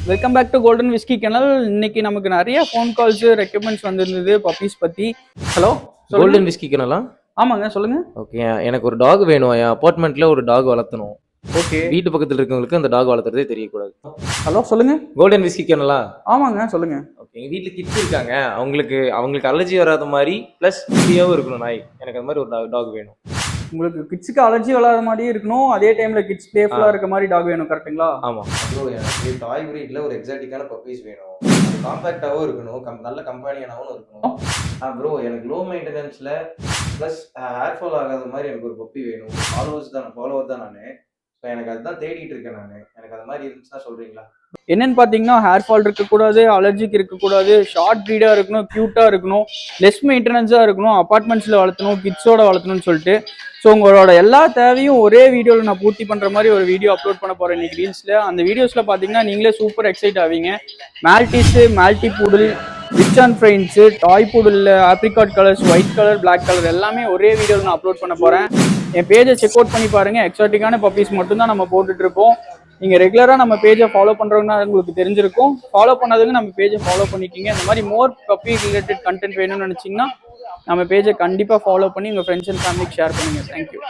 Welcome back to golden whisky channel. இன்னைக்கு நமக்கு நிறைய ஃபோன் கால்ஸ் ரெக்கமெண்ட்ஸ் வந்திருந்தது பப்பீஸ் பத்தி. ஹலோ, கோல்டன் விஸ்கி சேனலா? ஆமாங்க, சொல்லுங்க. ஓகே, எனக்கு ஒரு டாக் வேணும். என் அபார்ட்மெண்ட்ல ஒரு டாக் வளர்த்தணும். ஓகே, வீட்டு பக்கத்துல இருக்கவங்களுக்கு அந்த டாக் வளர்த்துறதே தெரியக்கூடாது. ஹலோ சொல்லுங்க. கோல்டன் விஸ்கி சேனலா? ஆமாங்க, சொல்லுங்க. ஓகே, எங்க வீட்டுல கிட்ஸ் இருக்காங்க. அவங்களுக்கு அலர்ஜி வராத மாதிரி ப்ளஸ் ஹெல்த்தியாகவும் இருக்கணும் நாய். எனக்கு அந்த மாதிரி ஒரு டாக் வேணும். உங்களுக்கு கிட்ஸுக்கு அலர்ஜி வராத மாதிரி இருக்கணும், அதே டைம்ல கிட்ஸ் பிளேஃபுல்லா இருக்க மாதிரி டாக் வேணும், கரெக்ட்டுங்களா? ஆமா ப்ரோ, எனக்கு டாய் பிரீட்ல ஒரு எக்ஸாட்டிக்கான பப்பீஸ் வேணும். காம்பேக்டாகவும் இருக்கணும், நல்ல கம்பெனியனாகவும் இருக்கணும். ப்ரோ, எனக்கு லோ மெயின்டெனன்ஸ்ல ப்ளஸ் ஹேர் ஃபால் ஆகாத மாதிரி எனக்கு ஒரு பப்பி வேணும். ஃபாலோவர் தான் நான். ஸோ எனக்கு அதுதான் தேடிட்டு இருக்கேன் நான். எனக்கு அது மாதிரி இருந்துச்சுன்னா சொல்றீங்களா? என்னன்னு பாத்தீங்கன்னா, ஹேர் ஃபால் இருக்கக்கூடாது, அலர்ஜிக்கு இருக்கக்கூடாது, ஷார்ட் ப்ரீடா இருக்கணும், கியூட்டா இருக்கணும், லெஸ் மெயின்டெனன்ஸா இருக்கணும், அபார்ட்மெண்ட்ஸ்ல வளர்த்தணும், கிட்ஸோட வளர்த்தணும்னு சொல்லிட்டு. ஸோ உங்களோட எல்லா தேவையும் ஒரே வீடியோவில் நான் பூர்த்தி பண்ணுற மாதிரி ஒரு வீடியோ அப்லோட் பண்ண போகிறேன் இன்னைக்கு ரீல்ஸில். அந்த வீடியோஸில் பார்த்தீங்கன்னா நீங்களே சூப்பர் எக்ஸைட் ஆவீங்க. Maltese, malti poodle, rich and friends, toy பூடலில் apricot colours, white colour, black colour எல்லாமே ஒரே வீடியோவில் நான் அப்லோட் பண்ண போகிறேன். என் பேஜை செக் அவுட் பண்ணி பாருங்கள். எக்ஸாட்டிக்கான பப்பீஸ் மட்டும்தான் நம்ம போட்டுட்டு இருப்போம். நீங்கள் ரெகுலராக நம்ம பேஜை ஃபாலோ பண்ணுறவங்கன்னா உங்களுக்கு தெரிஞ்சிருக்கும். ஃபாலோ பண்ணாதவங்க நம்ம பேஜை ஃபாலோ பண்ணிக்கிங்க. இந்த மாதிரி மோர் பப்பி ரிலேட்டட் கண்டென்ட் வேணும்னு நினச்சிங்கன்னா நம்ம பேஜை கண்டிப்பாக ஃபாலோ பண்ணி உங்கள் ஃப்ரெண்ட்ஸ் அண்ட் ஃபேமிலிக்கு ஷேர் பண்ணுங்கள். தேங்க்யூ.